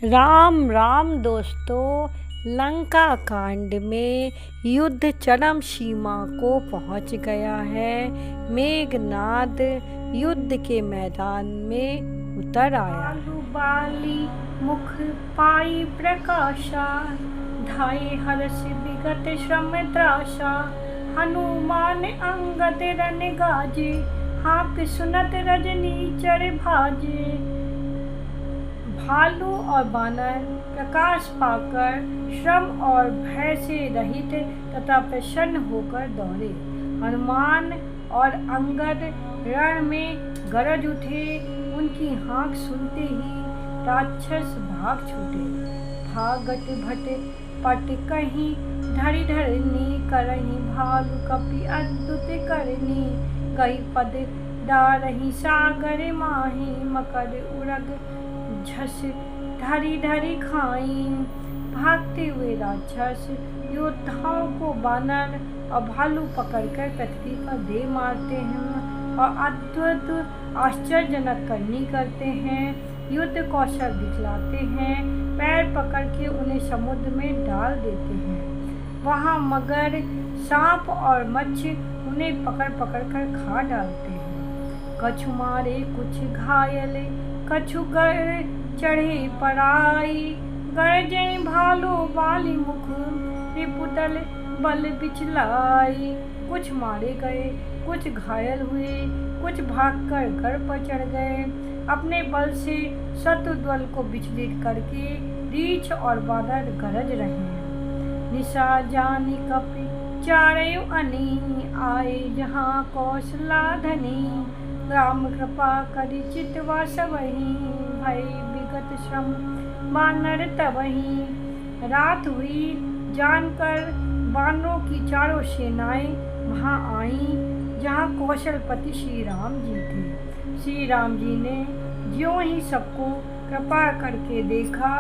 राम राम दोस्तों। लंका कांड में युद्ध चरम सीमा को पहुंच गया है। मेघनाद युद्ध के मैदान में उतर आया। बाली मुख पाई प्रकाशा, धाये हर्ष विगत श्रम त्रासा। हनुमान अंगद रन गाजे, हाँक सुनत रजनी चर भाजे। भालू और बानर प्रकाश पाकर श्रम और भय से रहित तथा प्रसन्न होकर दौड़े। हनुमान और अंगद रण में गरज उठे। उनकी हाँक सुनते ही राक्षस भाग छूटे। भागत भट पट कहीं, धरि धरनी करही। भालू कपि अद्भुत करनी, कई पद डारही सागर माही। मकर उरग झस धरी धरी खाई। भागते हुए राक्षस योद्धाओं को बानर और भालू पकड़कर पृथ्वी पर दे मारते हैं और अद्भुत आश्चर्यजनक करनी करते हैं। युद्ध कौशल दिखलाते हैं। पैर पकड़ के उन्हें समुद्र में डाल देते हैं। वहाँ मगर, सांप और मच्छ उन्हें पकड़ पकड़ कर खा डालते हैं। कछु मारे कुछ घायल, कछु कर चढ़े पराई। गरजे भालू बाली मुख, रिपुतल बल बिचलाई। कुछ मारे गए, कुछ घायल हुए, कुछ भागकर गढ़ पर चढ़ गए। अपने बल से शत्रु दल को विचलित करके रीछ और बादल गरज रहे हैं। निशा जानी कपि चारयु अनी, आए जहाँ कौशला धनी। राम कृपा करि चितवा सबहि, भय विगत श्रम बानर तबहि। रात हुई जानकर बानरों की चारों सेनाएं वहां आईं जहां कौशलपति श्री राम जी थे। श्री राम जी ने ज्यों ही सबको कृपा करके देखा,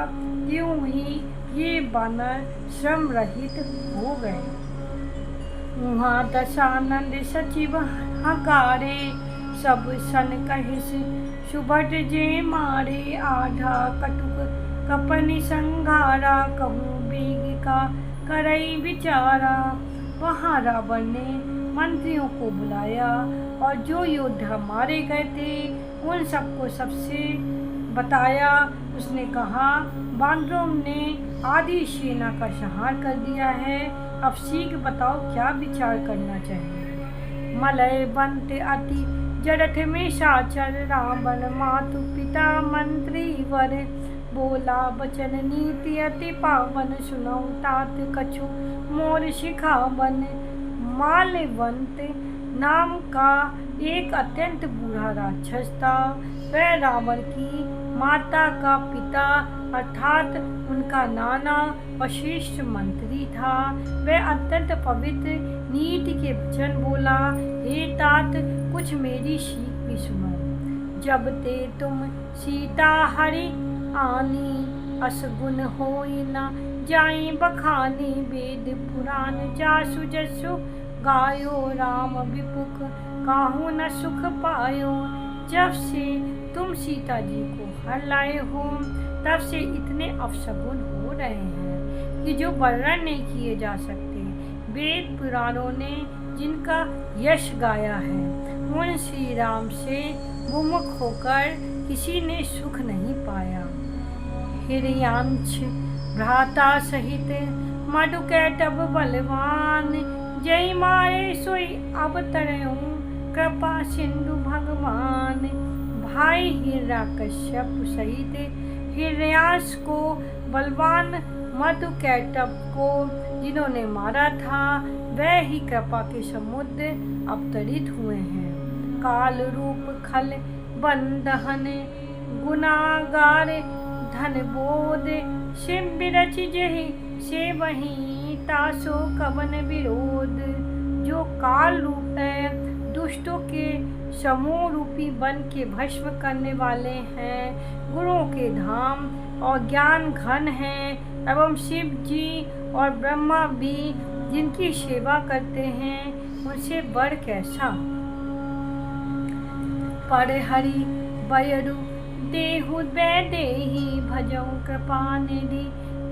त्यों ही ये बानर श्रम रहित हो गए। वहाँ दशानंद सचिव हकारे, सब सन कहिस सुभट जे मारे। आधा कटुक कपनि संघारा, कहूँ बेग का करई विचारा। वहाँ रावण ने मंत्रियों को बुलाया और जो योद्धा मारे गए थे उन सबको सबसे बताया। उसने कहा, बानरों ने आधी सेना का संहार कर दिया है। अब शीघ्र बताओ क्या विचार करना चाहिए। मलय बंत अति जरठ में साचर, रावण मातु पिता मंत्री वर। बोला बचन नीति अति पावन, सुनौ तात कछु मोर शिखावन। माल्यवंत नाम का एक अत्यंत बूढ़ा राक्षस था। वह रावण की माता का पिता अर्थात उनका नाना और श्रेष्ठ मंत्री था। वह अत्यंत पवित्र नीति के वचन बोला, हे तात कुछ मेरी सीख भी सुनो। जब ते तुम सीता हरि आनी, असगुन होई न जाई बखानी। वेद पुराण जासु जसु गायो, राम विपुख काहू न सुख पायो। जब से तुम सीता जी को हर लाए हो तब से इतने अपशगुन हो रहे हैं कि जो वर्णन नहीं किए जा सकते। वेद पुराणों ने जिनका यश गाया है उन श्री राम से विमुख होकर किसी ने सुख नहीं पाया। हिरण्यांश भ्राता सहित मधुकैटभ बलवान, जय मारे सोई अवतरऊं कृपा सिंधु भगवान। भाई हिरण्यकश्यप सहित हिरण्यांश को, बलवान मधुकैटभ को जिन्होंने मारा था, वह ही कृपा के समुद्र अवतरित हुए हैं। काल रूप खल बंधन, गुनागार धन बोध। सिम बिरच जहि से वही, तासो कवन विरोध। जो काल रूप है, दुष्टों के समूह रूपी वन के भस्म करने वाले हैं। गुरुओं के धाम और ज्ञान घन हैं एवं शिव जी और ब्रह्मा भी जिनकी सेवा करते हैं, उनसे बढ़ कैसा। पर हरि बयरु देहु देहि भजौ कृपा निधि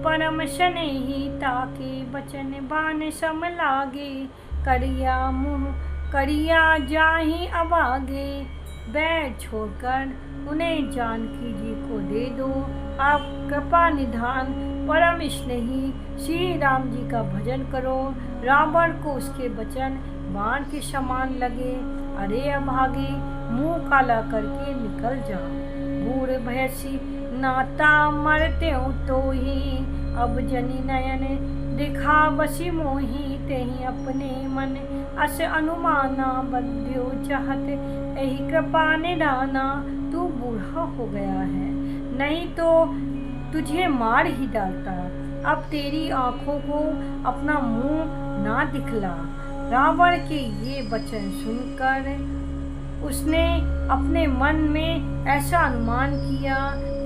परम स्नेही ताके बचन बान सम लागे करिया मुँह करिया जाहि अबागे। बैठ छोड़कर उन्हें जानकी जी को दे दो। आप कृपा निधान परम स्नेही श्री राम जी का भजन करो। रावण को उसके वचन बाण के समान लगे। अरे अभागे, मुंह काला करके निकल जाओ। बूढ़ भैंसी नाता मरते हो तो ही अब जनी नयन दिखा बसी मोही तेहि अपने मन अस अनुमाना बद्यो चाहत यही कृपा निधाना। तू बूढ़ा हो गया है, नहीं तो तुझे मार ही डालता। अब तेरी आंखों को अपना मुंह ना दिखला। रावण के ये वचन सुनकर उसने अपने मन में ऐसा अनुमान किया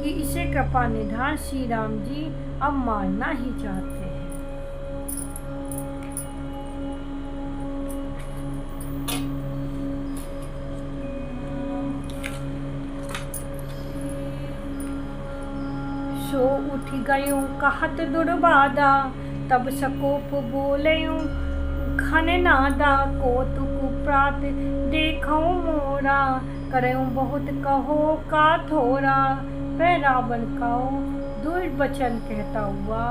कि इसे कृपा निधान श्री राम जी अब मारना ही चाहते हैं। सो उठ गयो कहत दुर्बादा तब सकोप बोलयूं घन नादा कौतुक प्रात देखो मोरा करयूं बहुत कहो का थोरा। वह रावण का दुर्वचन कहता हुआ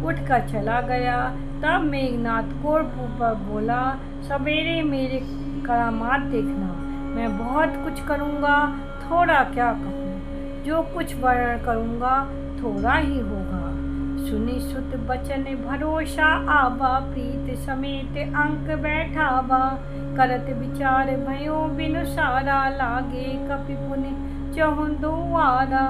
उठकर चला गया। तब मेघनाथ कोप पर बोला, सवेरे मेरे करामात देखना, मैं बहुत कुछ करूँगा, थोड़ा क्या कहूँ। जो कुछ वर्णन करूँगा थोड़ा ही होगा। सुनि सुत बचन भरोसा आबा प्रीत समेत अंक बैठावा करत विचार भयो बिनु सारा लागे कपि पुनि चहुं दुआरा।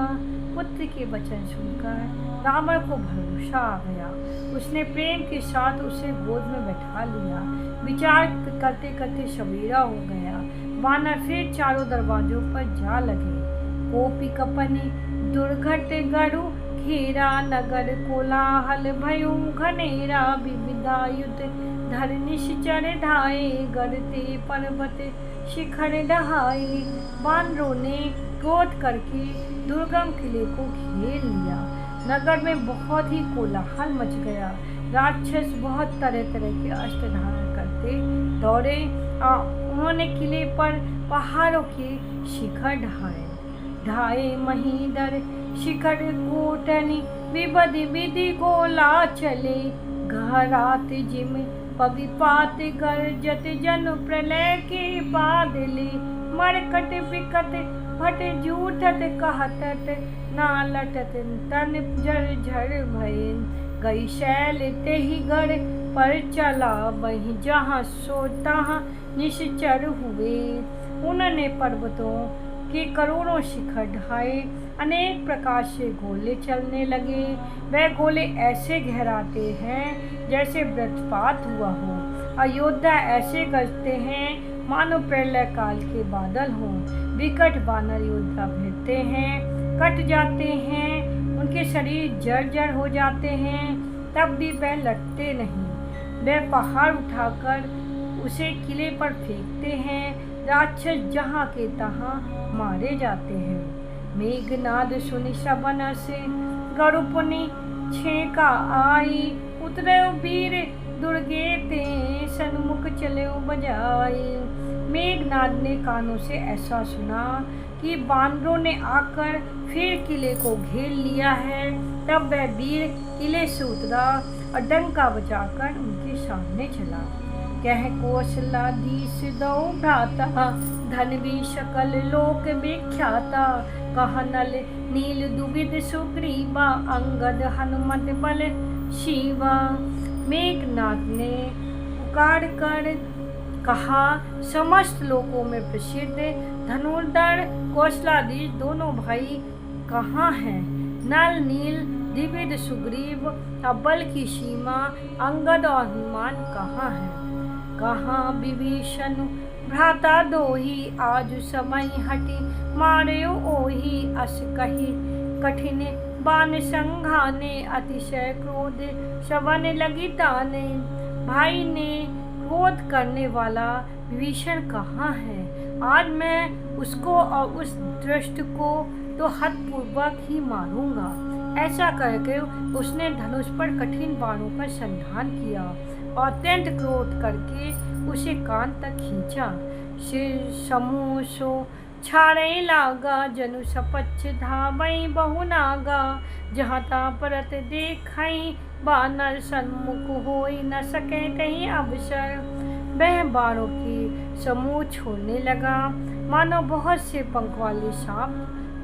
पुत्र के वचन सुनकर रावण को भरोसा आ गया। उसने प्रेम के साथ उसे गोद में बैठा लिया। विचार करते करते सवेरा हो गया। वानर फिर चारों दरवाजों पर जा लगे। कोपी कपनि दुर्घट गरु घेरा नगर कोलाहल भयो घनेरा विविधा युद्ध धर निश्चर ढाए गढ़ते पर्वत शिखर ढहाए। वानरों ने क्रोध करके दुर्गम किले को घेर लिया। नगर में बहुत ही कोलाहल मच गया। राक्षस बहुत तरह तरह के अस्त्र धारण करते दौड़े। उन्होंने किले पर पहाड़ों के शिखर ढाए महीदर शिखर कोटनी विबधि विधि गोला चले। घरात जिम पविपात गर्जत जन प्रलय के बादले मरकट विकट फट जूठत कहतत ना लटत तन जर झर भयन। गई शैल तेहि गढ़ पर चला वहीं जहाँ सो तहाँ निश्चर हुए। उन्होंने पर्वतों के करोड़ों शिखर ढाए। अनेक प्रकार से गोले चलने लगे। वह गोले ऐसे गहराते हैं जैसे वज्रपात हुआ हो। अयोध्या ऐसे गरजते हैं मानो प्रलय काल के बादल हों। विकट वानर योद्धा भिड़ते हैं, कट जाते हैं, उनके शरीर जर्जर हो जाते हैं, तब भी वह लटते नहीं। वह पहाड़ उठाकर उसे किले पर फेंकते हैं। राक्षस जहाँ के तहाँ मारे जाते हैं। मेघनाद सुनि सबन से गरुपुनि छेका आई। उतरे वीर दुर्गे ते सन्मुख चले बजाए। मेघनाद ने कानों से ऐसा सुना कि बानरों ने आकर फिर किले को घेर लिया है। तब वह वीर किले से उतरा और डंका बजाकर उनके सामने चला। कह कौशलाधीश दो भ्राता धनवी सकल लोक विख्याता। कह नल नील दुविध सुग्रीवा अंगद हनुमत बल शिवा। मेघनाथ ने पुकार कर कहा, समस्त लोकों में प्रसिद्ध धनुर्धर कौशलाधीश दोनों भाई कहाँ हैं? नल नील द्विविध सुग्रीव और बल की सीमा अंगद और हनुमान कहाँ हैं? कहाँ विभीषण भ्राता दोही आज समय हटी मारे ओही। अस कही कठिन बान संघाने अतिशय क्रोध श्रवण लगी ताने। भाई ने क्रोध करने वाला विभीषण कहाँ है? आज मैं उसको और उस दुष्ट को तो हठपूर्वक ही मारूंगा। ऐसा करके उसने धनुष पर कठिन बाणों का संधान किया और अत्यंत क्रोध करके उसे कान तक खींचा। सिर समूह सो छाड़े लागा, जनु सपच्छ धावई बहु नागा। जहाँ ता परत देखई, बानर सन्मुख होई न सके कहीं अवसर। वह बाणों की समूह छोड़ने लगा, मानो बहुत से पंख वाले सांप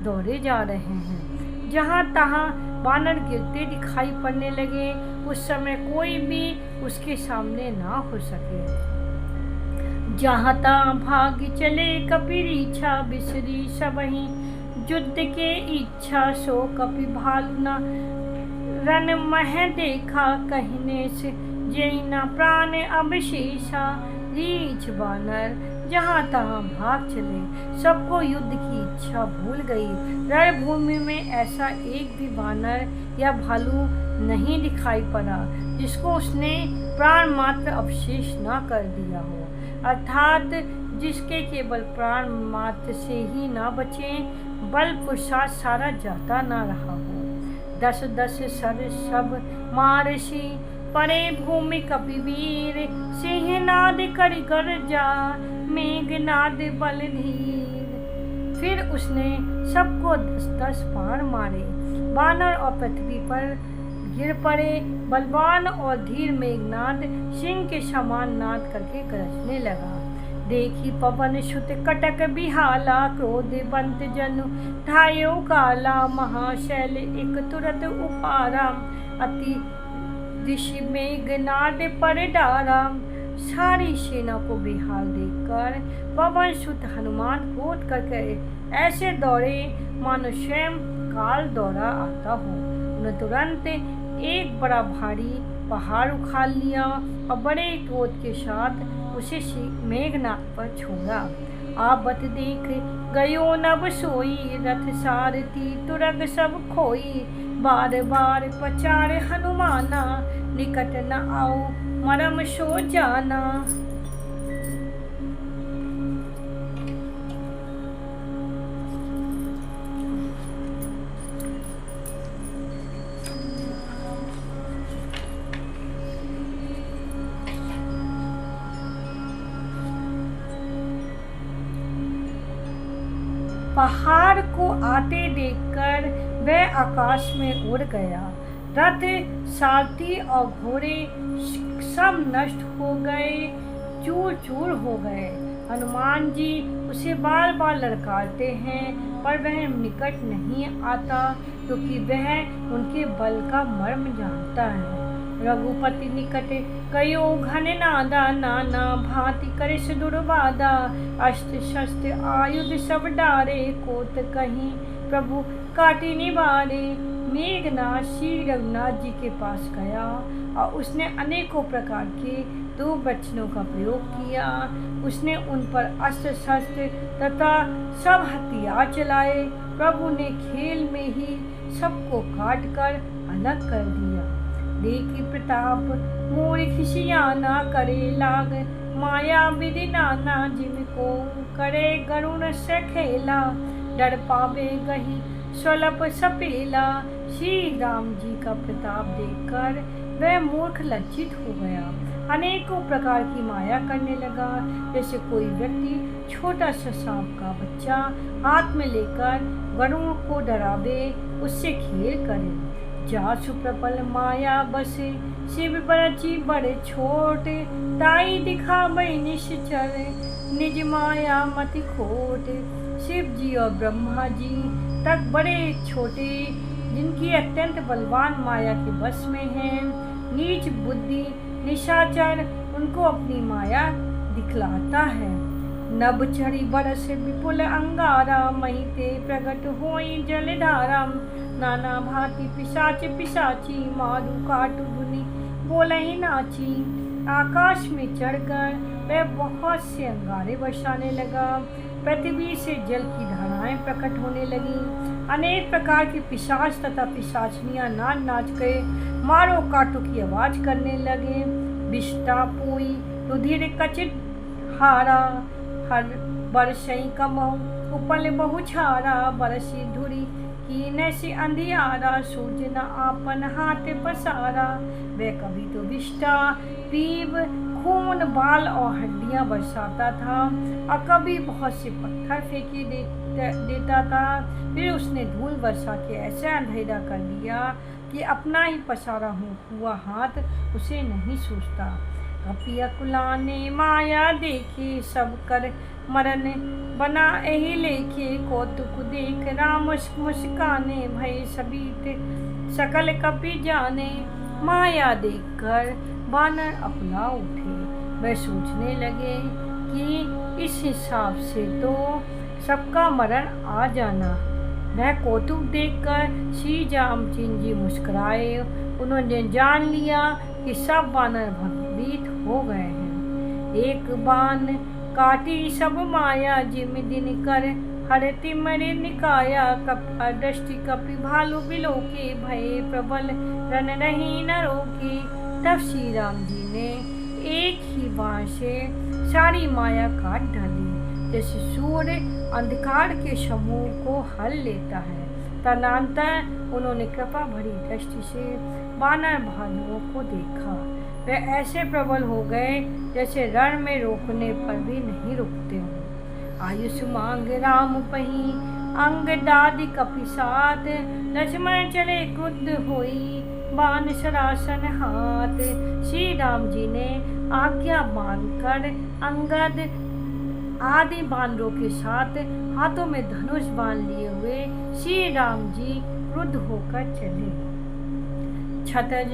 दौड़े जा रहे हैं। जहाँ तहाँ बानर गिरते दिखाई पड़ने लगे। उस समय कोई भी उसके सामने ना हो सके। जहाँ तहाँ भाग चले कपि रीछा, बिसरी सबहि युद्ध के इच्छा। सो कपि भालु न रन मह देखा, कहने से जेई न प्राण अवशेषा। रीछ बानर जहाँ तहाँ भाग चले, सबको युद्ध की इच्छा भूल गई। रणभूमि में ऐसा एक भी बानर या भालू नहीं दिखाई पड़ा जिसको उसने प्राण मात्र अवशेष न कर दिया हो, अर्थात जिसके केवल प्राण मात्र से ही न बचे, बल पुरुषार्थ सारा जाता न रहा हो। 10-10 सर सब मारसी, परे भूमि कपिवीर। सिंहनाद कर गर्जा, मेघनाद बल धीर। फिर उसने सबको 10-10 बाण मारे। बानर और पृथ्वी पर गिर पड़े। बलवान और धीर मेघनाद सिंह के समान नाद करके गरजने लगा। देखी पवन सुत कटक बिहाला, क्रोधवंत जनु ढायो काला। महाशैल एक तुरत उपारा, अति ऋषि मेघनाद पर डारा। सारी सेना को बेहाल देखकर पवन सुत हनुमान क्रोध करके ऐसे दौड़े मानो स्वयं काल दौड़ा आता हो। उन्होंने तुरंत एक बड़ा भारी पहाड़ उखाड़ लिया और बड़े क्रोध के साथ उसे मेघनाद पर छोड़ा। आबत देख गयो नभ सोई, रथ सारथी तुरग सब खोई। बार बार पचार हनुमाना, निकट न आओ मरम सो जाना। पहाड़ को आते देखकर वह आकाश में उड़ गया। रथ सारथी और घोड़े सब नष्ट हो गए, चूर चूर हो गए। हनुमान जी उसे बार बार ललकारते हैं, पर वह निकट नहीं आता, क्योंकि वह उनके बल का मर्म जानता है। रघुपति निकट कयो घन नादा, नाना भांति करिस दुर्बादा। अस्त्र शस्त्र आयुध सब डारे, कोत कहीं प्रभु काटी निवारे। मेघनाद श्री रघुनाथ जी के पास गया और उसने अनेकों प्रकार के दो वचनों का प्रयोग किया। उसने उन पर अस्त्र शस्त्र तथा सब हथियार चलाए। प्रभु ने खेल में ही सबको काट कर अलग कर दिया। देखी प्रताप मोर खिसियाना, करे लाग माया विधि नाना। जिनको करे गरुण से खेला, डर पावे गही स्वल्प सपेला। श्री राम जी का प्रताप देखकर वह मूर्ख लज्जित हो गया। अनेकों प्रकार की माया करने लगा, जैसे कोई व्यक्ति छोटा सा सांप का बच्चा हाथ में लेकर गरुड़ को डरावे, उससे खेल करे। जासु प्रबल माया बसे, शिव बरची बड़े छोटे। ताई दिखावे निश्चर, निज माया मति खोटे। शिव जी और ब्रह्मा जी तक बड़े छोटे, जिनकी अत्यंत बलवान माया के बस में हैं। नीच बुद्धि निशाचर उनको अपनी माया दिखलाता है। नभ चढ़ी बरस विपुल अंगारा, महिते प्रगट होई जलधारा। नाना भांति पिशाच पिशाची, मारू काटू धुनि बोलहि नाची। आकाश में चढ़कर वह बहुत से अंगारे बरसाने लगा। पृथ्वी से जल की धाराएं प्रकट होने लगी। अनेक प्रकार के पिशाच तथा पिशाचनियां नाच नाच के मारो काटो की आवाज करने लगे। विष्टा पोई रुधिर कचित हारा, हर बरसई कमऊ उपल बहुछारा बरसी धुरी कीने से अंधियारा सूझ न आपन हाथ पसारा। वह कभी तो विष्टा पीप खून बाल और हड्डियां बरसाता था और कभी बहुत से पत्थर फेंके देता था। फिर उसने धूल बरसा के ऐसा अंधेरा कर दिया कि अपना ही पसारा हुआ हाथ उसे नहीं सूझता। कपि अकुला ने माया देखी सब कर मरन बना यही लेखे कौतुक देख राम मुस्काने भय सबीत सकल कपि जाने। माया देखकर बानर अकुला उठे। वह सोचने लगे कि इस हिसाब से तो सबका मरण आ जाना। वह कौतुक देखकर श्री रामचंद्र जी मुस्कुराए। उन्होंने जान लिया कि सब बानर भयभीत हो गए हैं। एक बाण काटी सब माया जिम दिन कर हरति मरे निकाया। दृष्टि कपि भालू बिलो के भय प्रबल रन नहीं न रोके। तब श्री राम जी ने एक ही बाण से सारी माया काट डाली, जैसे सूर्य अंधकार के समूह को हल लेता है। तदनंतर उन्होंने कृपा भरी दृष्टि से बानर भालुओं को देखा। वे ऐसे प्रबल हो गए जैसे रण में रोकने पर भी नहीं रुकते हो। आयुष मांग राम पही अंग दादि कपि साथ। लक्ष्मण चले क्रुद्ध होई बाण सरासन हाथ। श्री राम जी ने आज्ञा मानकर अंगद आदि बानरों के साथ हाथों में धनुष बाण लिए हुए श्री राम जी क्रुद्ध होकर चले। छतज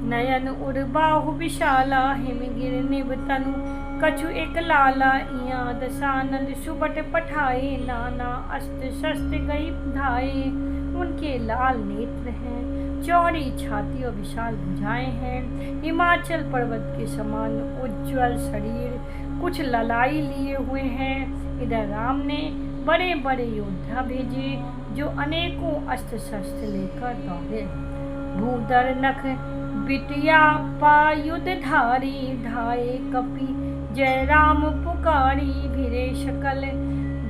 नयन उड़ बाहु विशाला हिमगिर निभ तनु कछु एक लाला। इया दशानन सुबट पठाए नाना अस्त्र शस्त्र गई धाये। उनके लाल नेत्र हैं, चौड़ी छाती और विशाल भुजाएं हैं। हिमाचल पर्वत के समान उज्ज्वल शरीर, कुछ ललाई लिए हुए हैं। इधर राम ने बड़े बड़े योद्धा भेजे जो अनेकों अस्त्र शस्त्र लेकर दौड़े। भूधर नख बिटिया पायुध धारी धाये कपि जय राम पुकारी। भिरे शकल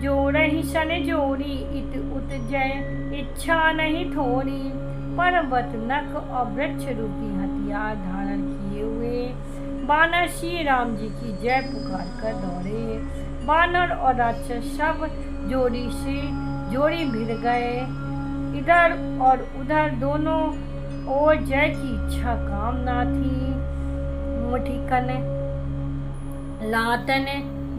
जोड़हि सन जोड़ी इत उत जय इच्छा नहीं थोड़ी। पर्वत नख और वृक्ष रूपी हथियार धारण किए हुए बानर श्री राम जी की जय पुकार कर दौड़े। बानर और राक्षस सब जोड़ी से जोड़ी भिड़ गए। इधर और उधर दोनों ओर जय की इच्छा कामना थी। मुठिकन लातन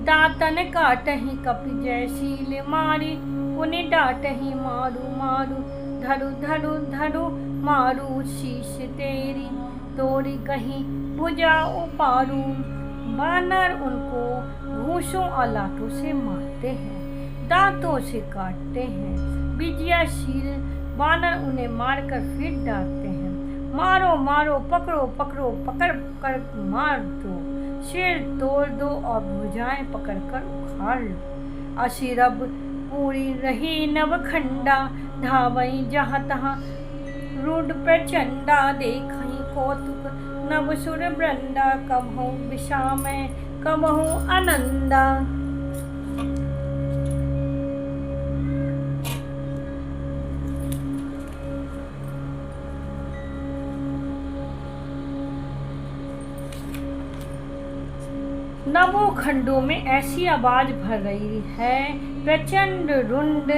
दातन काटहि कपि जय शील मारी। पुनि डाटहि मारू मारू धरु धरु धरु मारू शीश तेरी तोरी कहीं भुजा उपारू। बानर उनको घूंसों और लातों से मारते हैं, दांतों से काटते हैं। विजयाशील बानर उन्हें मारकर फिर डांटते हैं, मारो मारो पकड़ो पकड़ो पकड़ कर मार दो, सिर तोड़ दो और भुजाएं पकड़कर उखाड़ लो। असिरब पूरी रही नवखंडा धावई जहाँ तहाँ रूढ़ प्रचंडा। देखई कौतुक नवसुर वृंदा कबहु विषामय कबहु आनंदा। नवों खंडों में ऐसी आवाज भर रही है, प्रचंड रुंड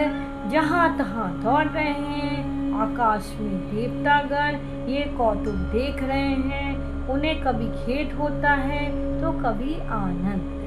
जहाँ तहाँ दौड़ रहे हैं। आकाश में देवतागण ये कौतुक देख रहे हैं। उन्हें कभी खेद होता है तो कभी आनंद।